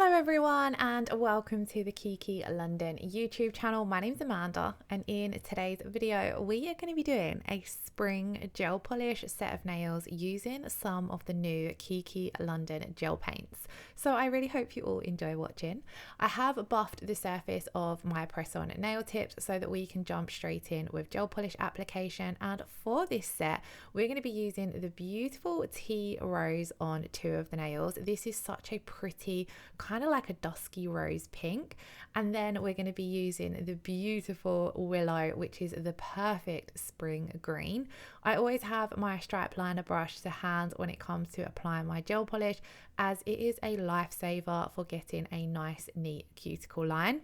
Hello everyone and welcome to the Kiki London YouTube channel. My name's Amanda and in today's video we are going to be doing a spring gel polish set of nails using some of the new Kiki London gel paints. So I really hope you all enjoy watching. I have buffed the surface of my press-on nail tips so that we can jump straight in with gel polish application, and for this set we're going to be using the beautiful tea rose on two of the nails. This is such a pretty kind of like a dusky rose pink, and then we're going to be using the beautiful Willow, which is the perfect spring green. I always have my stripe liner brush to hand when it comes to applying my gel polish, as it is a lifesaver for getting a nice neat cuticle line.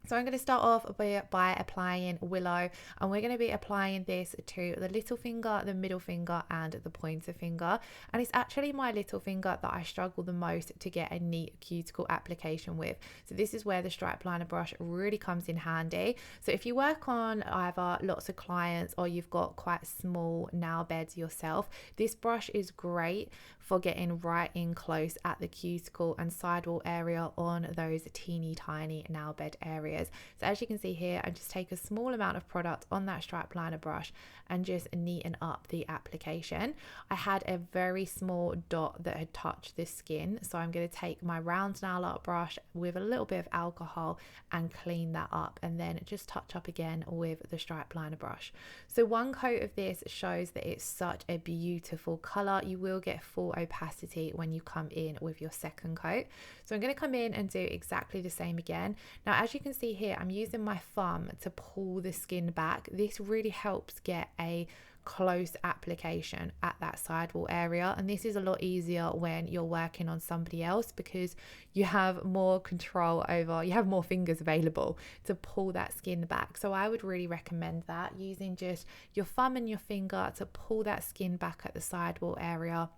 So I'm going to start off by applying Willow, and we're going to be applying this to the little finger, the middle finger and the pointer finger, and it's actually my little finger that I struggle the most to get a neat cuticle application with. So this is where the stripe liner brush really comes in handy. So if you work on either lots of clients or you've got quite small nail beds yourself, this brush is great for getting right in close at the cuticle and sidewall area on those teeny tiny nail bed areas. So as you can see here, I just take a small amount of product on that stripe liner brush and just neaten up the application. I had a very small dot that had touched the skin, so I'm going to take my round nail art brush with a little bit of alcohol and clean that up, and then just touch up again with the stripe liner brush. So one coat of this shows that it's such a beautiful color. You will get full opacity when you come in with your second coat. So I'm going to come in and do exactly the same again. Now as you can see here, I'm using my thumb to pull the skin back. This really helps get a close application at that sidewall area, and this is a lot easier when you're working on somebody else because you have more control over, you have more fingers available to pull that skin back. So I would really recommend that, using just your thumb and your finger to pull that skin back at the sidewall area.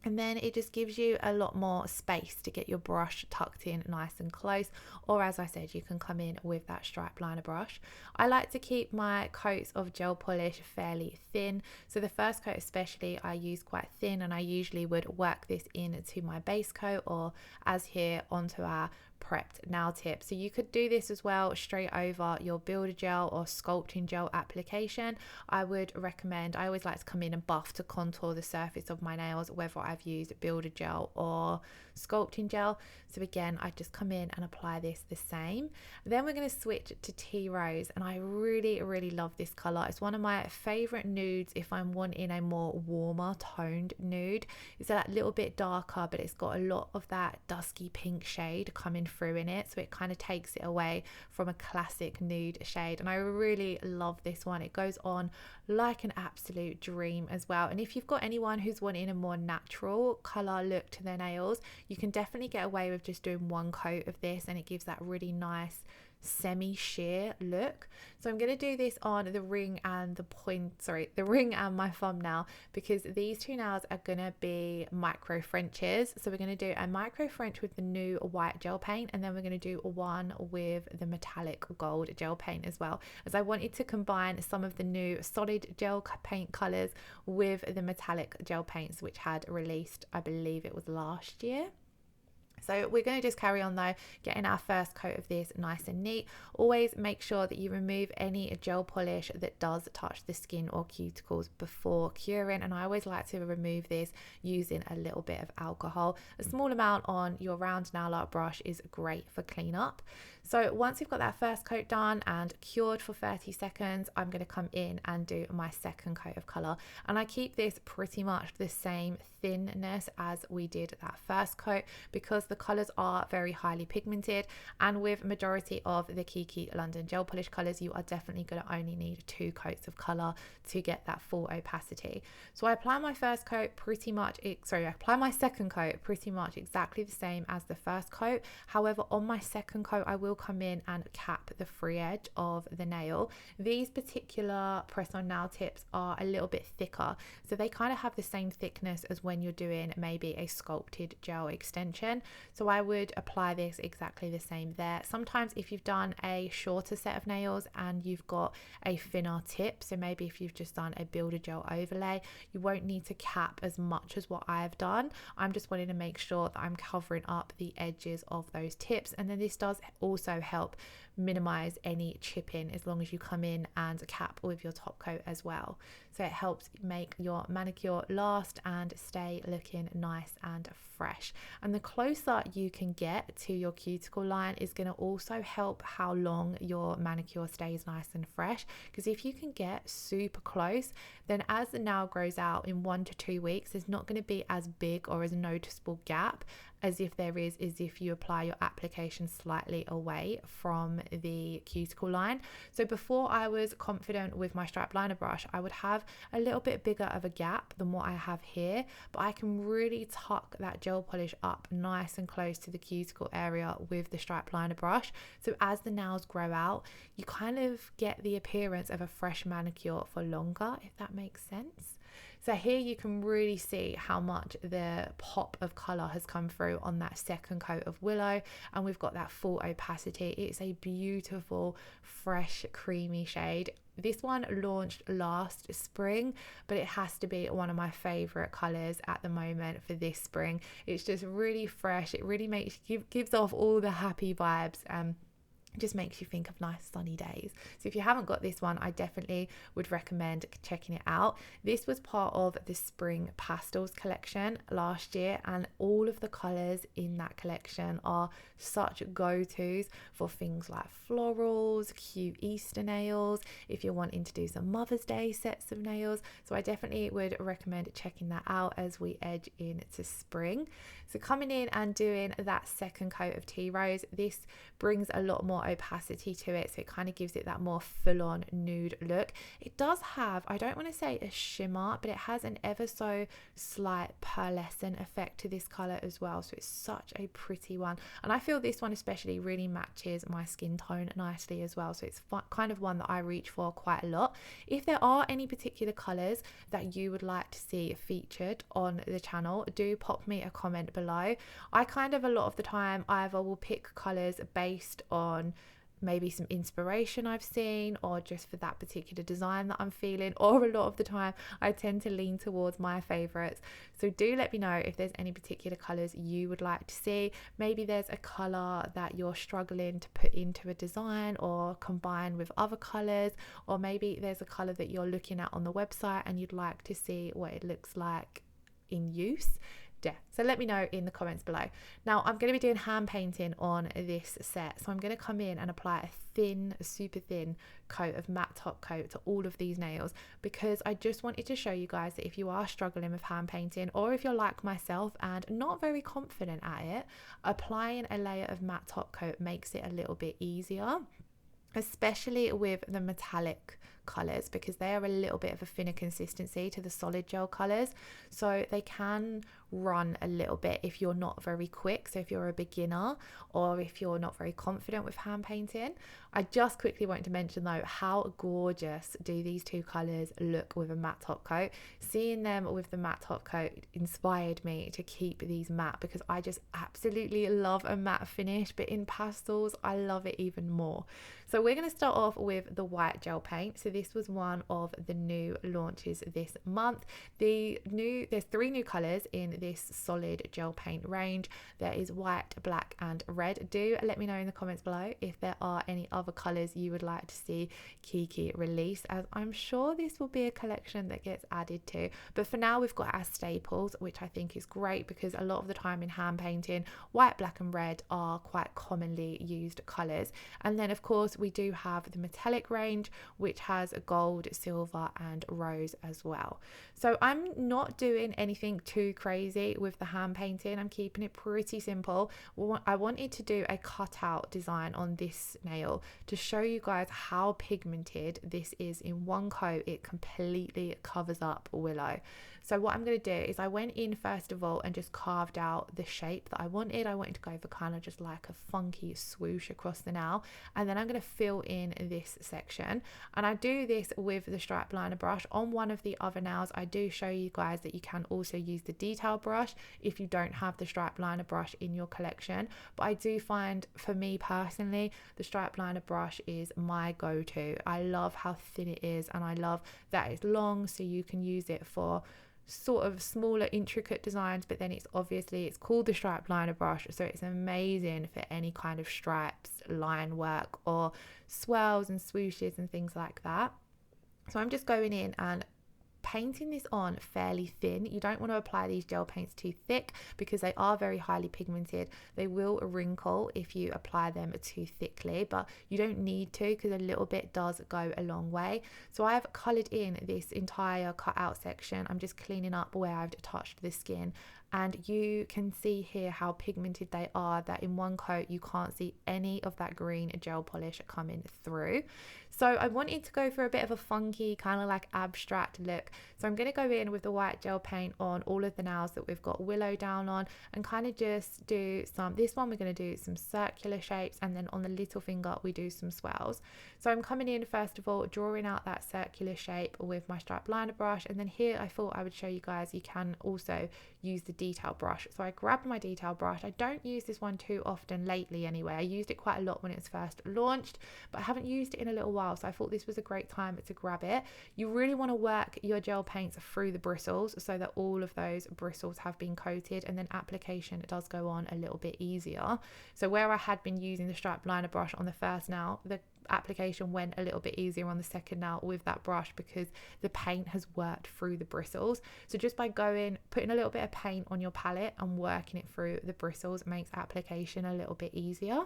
And then it just gives you a lot more space to get your brush tucked in nice and close, or as I said, you can come in with that stripe liner brush. I like to keep my coats of gel polish fairly thin, so the first coat especially I use quite thin, and I usually would work this into my base coat, or as here onto our prepped nail tip. So you could do this as well straight over your builder gel or sculpting gel application. I would recommend, I always like to come in and buff to contour the surface of my nails, whether I've used builder gel or sculpting gel. So again, I just come in and apply this the same. Then we're going to switch to tea rose, and I really love this color. It's one of my favorite nudes if I'm wanting a more warmer toned nude. It's that little bit darker, but it's got a lot of that dusky pink shade coming through in it, so it kind of takes it away from a classic nude shade, and I really love this one. It goes on like an absolute dream as well. And if you've got anyone who's wanting a more natural color look to their nails, you can definitely get away with just doing one coat of this, and it gives that really nice semi-sheer look. So I'm going to do this on the ring and the ring and my thumbnail, because these two nails are going to be micro Frenches. So we're going to do a micro French with the new white gel paint, and then we're going to do one with the metallic gold gel paint as well, as I wanted to combine some of the new solid gel paint colors with the metallic gel paints which had released, I believe it was last year. So we're going to just carry on though, getting our first coat of this nice and neat. Always make sure that you remove any gel polish that does touch the skin or cuticles before curing, and I always like to remove this using a little bit of alcohol. A small amount on your round nail art brush is great for cleanup. So once you've got that first coat done and cured for 30 seconds, I'm going to come in and do my second coat of colour, and I keep this pretty much the same thinness as we did that first coat, because the colours are very highly pigmented, and with majority of the Kiki London gel polish colours you are definitely going to only need 2 coats of colour to get that full opacity. So I apply my second coat pretty much exactly the same as the first coat. However, on my second coat I will come in and cap the free edge of the nail. These particular press-on nail tips are a little bit thicker, so they kind of have the same thickness as when you're doing maybe a sculpted gel extension. So I would apply this exactly the same there. Sometimes if you've done a shorter set of nails and you've got a thinner tip, so maybe if you've just done a builder gel overlay, you won't need to cap as much as what I've done. I'm just wanting to make sure that I'm covering up the edges of those tips, and then this does also help minimize any chipping as long as you come in and cap with your top coat as well. So it helps make your manicure last and stay looking nice and fresh. And the closer you can get to your cuticle line is going to also help how long your manicure stays nice and fresh, because if you can get super close, then as the nail grows out in 1 to 2 weeks, there's not going to be as big or as noticeable gap as if there is if you apply your application slightly away from the cuticle line. So before I was confident with my strap liner brush, I would have a little bit bigger of a gap than what I have here, but I can really tuck that gel polish up nice and close to the cuticle area with the strap liner brush. So as the nails grow out, you kind of get the appearance of a fresh manicure for longer, if that makes sense. So here you can really see how much the pop of colour has come through on that second coat of Willow, and we've got that full opacity. It's a beautiful, fresh, creamy shade. This one launched last spring, but it has to be one of my favourite colours at the moment for this spring. It's just really fresh. It really gives off all the happy vibes. Just makes you think of nice sunny days. So if you haven't got this one, I definitely would recommend checking it out. This was part of the spring pastels collection last year, and all of the colors in that collection are such go-tos for things like florals, cute Easter nails, if you're wanting to do some Mother's Day sets of nails. So I definitely would recommend checking that out as we edge into spring. So coming in and doing that second coat of Tea Rose, this brings a lot more opacity to it, so it kind of gives it that more full-on nude look. It does have, I don't want to say a shimmer, but it has an ever so slight pearlescent effect to this color as well. So it's such a pretty one, and I feel this one especially really matches my skin tone nicely as well. So it's kind of one that I reach for quite a lot. If there are any particular colors that you would like to see featured on the channel, do pop me a comment below. I kind of a lot of the time either will pick colors based on maybe some inspiration I've seen, or just for that particular design that I'm feeling, or a lot of the time I tend to lean towards my favorites. So do let me know if there's any particular colors you would like to see. Maybe there's a color that you're struggling to put into a design or combine with other colors, or maybe there's a color that you're looking at on the website and you'd like to see what it looks like in use. Yeah, so let me know in the comments below. Now I'm going to be doing hand painting on this set, so I'm going to come in and apply a thin, super thin coat of matte top coat to all of these nails, because I just wanted to show you guys that if you are struggling with hand painting, or if you're like myself and not very confident at it, applying a layer of matte top coat makes it a little bit easier, especially with the metallic colors, because they are a little bit of a thinner consistency to the solid gel colors, so they can run a little bit if you're not very quick. So if you're a beginner, or if you're not very confident with hand painting. I just quickly want to mention though, how gorgeous do these two colors look with a matte top coat. Seeing them with the matte top coat inspired me to keep these matte, because I just absolutely love a matte finish, but in pastels I love it even more. So we're going to start off with the white gel paint. So this was one of the new launches this month. There's 3 new colors in this solid gel paint range. There is white, black and red. Do let me know in the comments below if there are any other colors you would like to see Kiki release, as I'm sure this will be a collection that gets added to. But for now we've got our staples, which I think is great, because a lot of the time in hand painting, white, black and red are quite commonly used colors. And then of course we do have the metallic range, which has gold, silver and rose as well. So I'm not doing anything too crazy with the hand painting. I'm keeping it pretty simple. I wanted to do a cutout design on this nail to show you guys how pigmented this is in one coat. It completely covers up Willow. So what I'm going to do is I went in first of all and just carved out the shape that I wanted. I wanted to go for kind of just like a funky swoosh across the nail, and then I'm going to fill in this section, and I do this with the stripe liner brush. On one of the other nails I do show you guys that you can also use the detail brush if you don't have the stripe liner brush in your collection, but I do find, for me personally, the stripe liner brush is my go-to. I love how thin it is, and I love that it's long, so you can use it for sort of smaller intricate designs, but then it's called the stripe liner brush, so it's amazing for any kind of stripes, line work, or swirls and swooshes and things like that. So I'm just going in and painting this on fairly thin. You don't want to apply these gel paints too thick because they are very highly pigmented. They will wrinkle if you apply them too thickly, but you don't need to, because a little bit does go a long way. So I've coloured in this entire cut out section. I'm just cleaning up where I've touched the skin, and you can see here how pigmented they are, that in one coat you can't see any of that green gel polish coming through. So I wanted to go for a bit of a funky kind of like abstract look, so I'm going to go in with the white gel paint on all of the nails that we've got Willow down on, and kind of just do this one we're going to do some circular shapes, and then on the little finger we do some swirls. So I'm coming in first of all, drawing out that circular shape with my stripe liner brush, and then here I thought I would show you guys you can also use the detail brush. So I grabbed my detail brush. I don't use this one too often lately anyway. I used it quite a lot when it was first launched, but I haven't used it in a little while, so I thought this was a great time to grab it. You really want to work your gel paints through the bristles so that all of those bristles have been coated, and then application does go on a little bit easier. So where I had been using the stripe liner brush on the first nail, the application went a little bit easier on the second nail with that brush because the paint has worked through the bristles. So just by putting a little bit of paint on your palette and working it through the bristles makes application a little bit easier.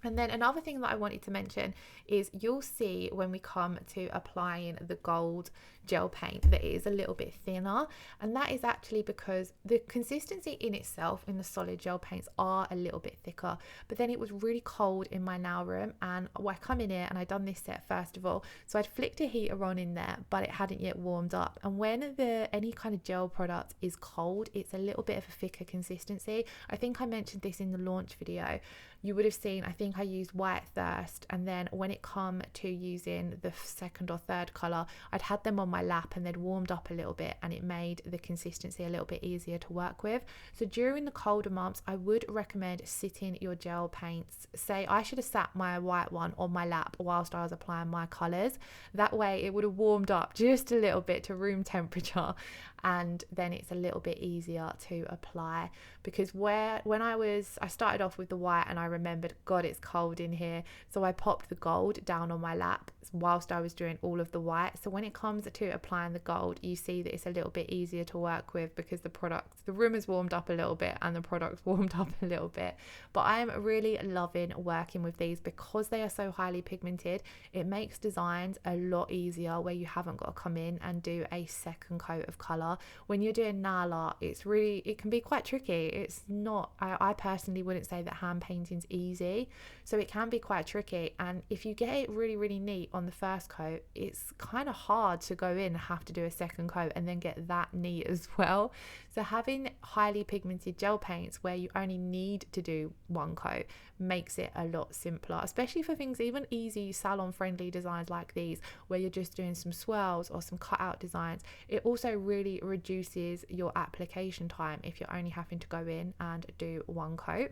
And then another thing that I wanted to mention is you'll see when we come to applying the gold gel paint that it is a little bit thinner, and that is actually because the consistency in itself in the solid gel paints are a little bit thicker, but then it was really cold in my nail room, and I come in here and I done this set first of all, so I'd flicked a heater on in there but it hadn't yet warmed up, and when any kind of gel product is cold it's a little bit of a thicker consistency. I think I mentioned this in the launch video. You would have seen, I think I used White Thirst, and then when it come to using the second or third colour, I'd had them on my lap and they'd warmed up a little bit, and it made the consistency a little bit easier to work with. So during the colder months I would recommend sitting your gel paints, say I should have sat my white one on my lap whilst I was applying my colours. That way it would have warmed up just a little bit to room temperature, and then it's a little bit easier to apply. Because when I started off with the white and I remembered, God, it's cold in here, so I popped the gold down on my lap whilst I was doing all of the white. So when it comes to applying the gold, you see that it's a little bit easier to work with because the room has warmed up a little bit and the product's warmed up a little bit. But I'm really loving working with these because they are so highly pigmented. It makes designs a lot easier where you haven't got to come in and do a second coat of colour. When you're doing nail art, it can be quite tricky. It's not, I personally wouldn't say that hand painting's easy, so it can be quite tricky, and if you get it really, really neat on the first coat, it's kind of hard to go in and have to do a second coat and then get that neat as well. So having highly pigmented gel paints where you only need to do one coat makes it a lot simpler, especially for things even easy salon friendly designs like these where you're just doing some swirls or some cutout designs. It also really reduces your application time if you're only having to go in and do one coat.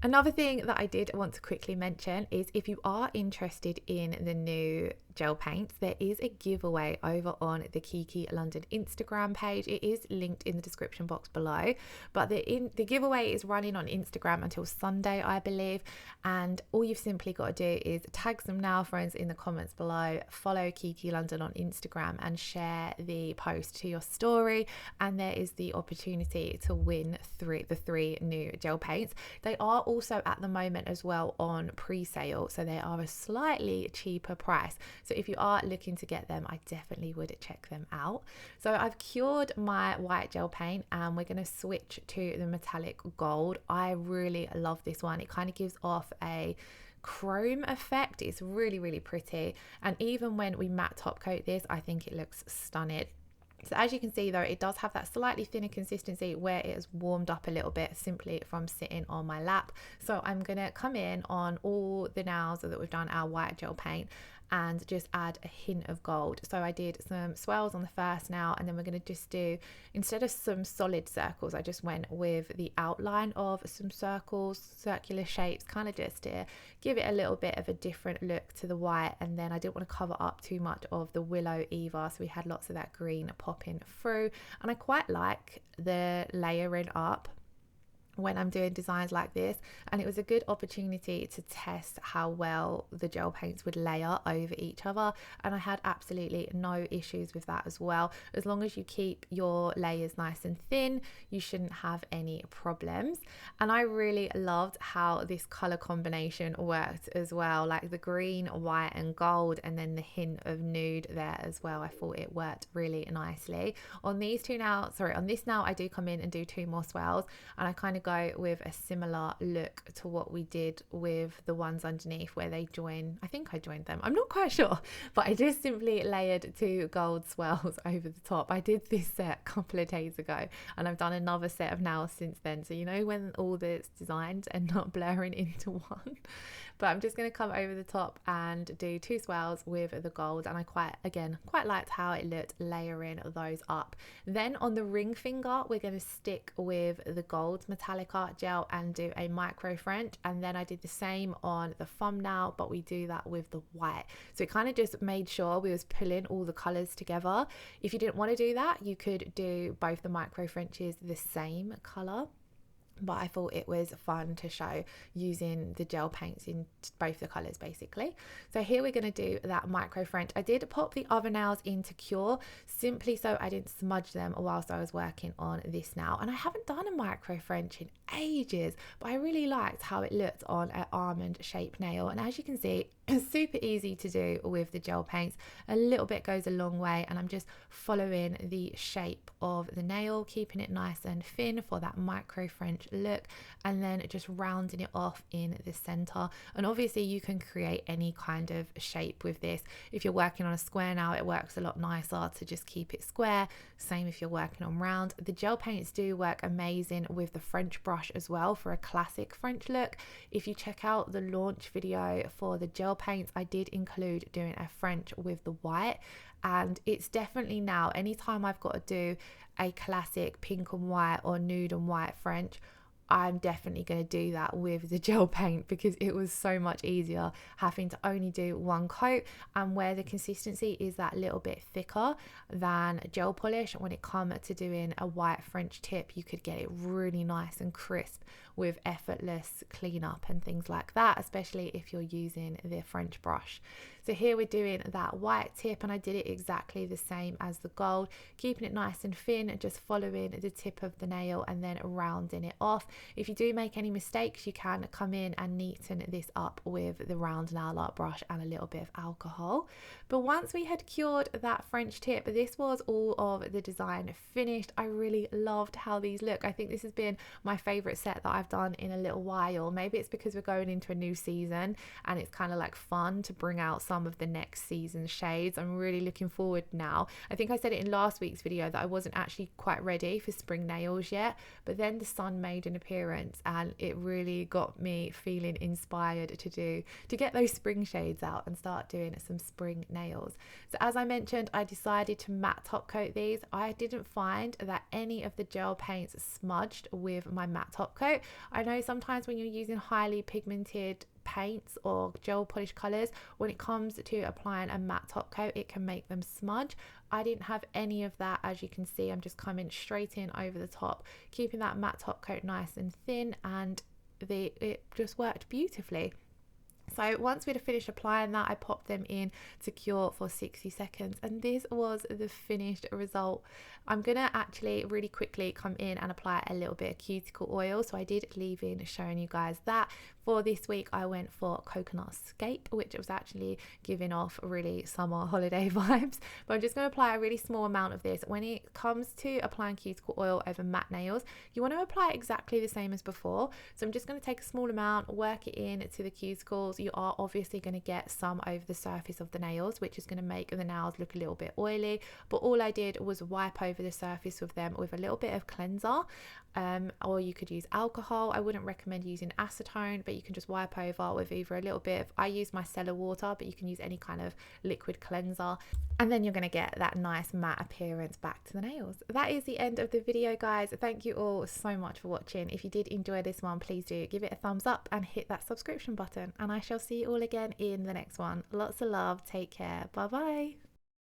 Another thing that I did want to quickly mention is if you are interested in the new gel paints, there is a giveaway over on the Kiki London Instagram page. It is linked in the description box below, but the giveaway is running on Instagram until Sunday, I believe, and all you've simply got to do is tag some nail friends in the comments below, follow Kiki London on Instagram and share the post to your story, and there is the opportunity to win the three new gel paints. They are also at the moment as well on pre-sale, so they are a slightly cheaper price. So if you are looking to get them, I definitely would check them out. So I've cured my white gel paint and we're going to switch to the metallic gold. I really love this one. It kind of gives off a chrome effect. It's really, really pretty. And even when we matte top coat this, I think it looks stunning. So as you can see though, it does have that slightly thinner consistency where it has warmed up a little bit simply from sitting on my lap. So I'm going to come in on all the nails that we've done our white gel paint and just add a hint of gold. So I did some swirls on the first nail, and then we're going to just do, instead of some solid circles, I just went with the outline of some circles, circular shapes, kind of just to give it a little bit of a different look to the white. And then I didn't want to cover up too much of the willow either, so we had lots of that green popping through. And I quite like the layering up when I'm doing designs like this, and it was a good opportunity to test how well the gel paints would layer over each other, and I had absolutely no issues with that as well. As long as you keep your layers nice and thin, you shouldn't have any problems. And I really loved how this color combination worked as well, like the green, white and gold, and then the hint of nude there as well. I thought it worked really nicely. On these two now, sorry, on this now I do come in and do 2 more swirls, and I kind of go with a similar look to what we did with the ones underneath where they join. I think I joined them, I'm not quite sure, but I just simply layered 2 gold swirls over the top. I did this set a couple of days ago, and I've done another set of nails since then, so you know when all the designs are not blurring into one. But I'm just going to come over the top and do 2 swirls with the gold, and I quite liked how it looked layering those up. Then on the ring finger, we're going to stick with the gold metallic art gel and do a micro French, and then I did the same on the thumbnail, but we do that with the white. So it kind of just made sure we was pulling all the colors together. If you didn't want to do that, you could do both the micro Frenches the same color, but I thought it was fun to show using the gel paints in both the colors basically. So here we're going to do that micro French. I did pop the other nails into cure simply so I didn't smudge them whilst I was working on this nail, and I haven't done a micro French in ages, but I really liked how it looked on an almond shaped nail. And as you can see, it's super easy to do with the gel paints. A little bit goes a long way, and I'm just following the shape of the nail, keeping it nice and thin for that micro French look, and then just rounding it off in the center. And obviously you can create any kind of shape with this. If you're working on a square nail, it works a lot nicer to just keep it square. Same if you're working on round. The gel paints do work amazing with the French brush as well for a classic French look. If you check out the launch video for the gel paints, I did include doing a French with the white, and it's definitely now, anytime I've got to do a classic pink and white or nude and white French, I'm definitely going to do that with the gel paint, because it was so much easier having to only do 1 coat, and where the consistency is that little bit thicker than gel polish, when it comes to doing a white French tip, you could get it really nice and crisp with effortless cleanup and things like that, especially if you're using the French brush. So here we're doing that white tip, and I did it exactly the same as the gold, keeping it nice and thin, just following the tip of the nail and then rounding it off. If you do make any mistakes, you can come in and neaten this up with the round nail art brush and a little bit of alcohol. But once we had cured that French tip, this was all of the design finished. I really loved how these look. I think this has been my favorite set that I've done in a little while. Maybe it's because we're going into a new season and it's kind of like fun to bring out some of the next season's shades. I'm really looking forward now. I think I said it in last week's video that I wasn't actually quite ready for spring nails yet, but then the sun made an appearance and it really got me feeling inspired to get those spring shades out and start doing some spring nails. So as I mentioned, I decided to matte top coat these. I didn't find that any of the gel paints smudged with my matte top coat. I know sometimes when you're using highly pigmented paints or gel polish colors, when it comes to applying a matte top coat, it can make them smudge. I didn't have any of that. As you can see, I'm just coming straight in over the top, keeping that matte top coat nice and thin, and it just worked beautifully. So once we'd finished applying that, I popped them in to cure for 60 seconds, and this was the finished result. I'm gonna actually really quickly come in and apply a little bit of cuticle oil, so I did leave in showing you guys that. For this week I went for Coconut Scape, which was actually giving off really summer holiday vibes, but I'm just going to apply a really small amount of this. When it comes to applying cuticle oil over matte nails, you want to apply exactly the same as before, so I'm just going to take a small amount, work it in to the cuticles. you are obviously going to get some over the surface of the nails, which is going to make the nails look a little bit oily. But all I did was wipe over the surface of them with a little bit of cleanser, or you could use alcohol. I wouldn't recommend using acetone, but you can just wipe over with either a little bit of, I use micellar water, but you can use any kind of liquid cleanser, and then you're going to get that nice matte appearance back to the nails. That is the end of the video, guys. Thank you all so much for watching. If you did enjoy this one, please do give it a thumbs up and hit that subscription button, and I shall see you all again in the next one. Lots of love. Take care. Bye bye.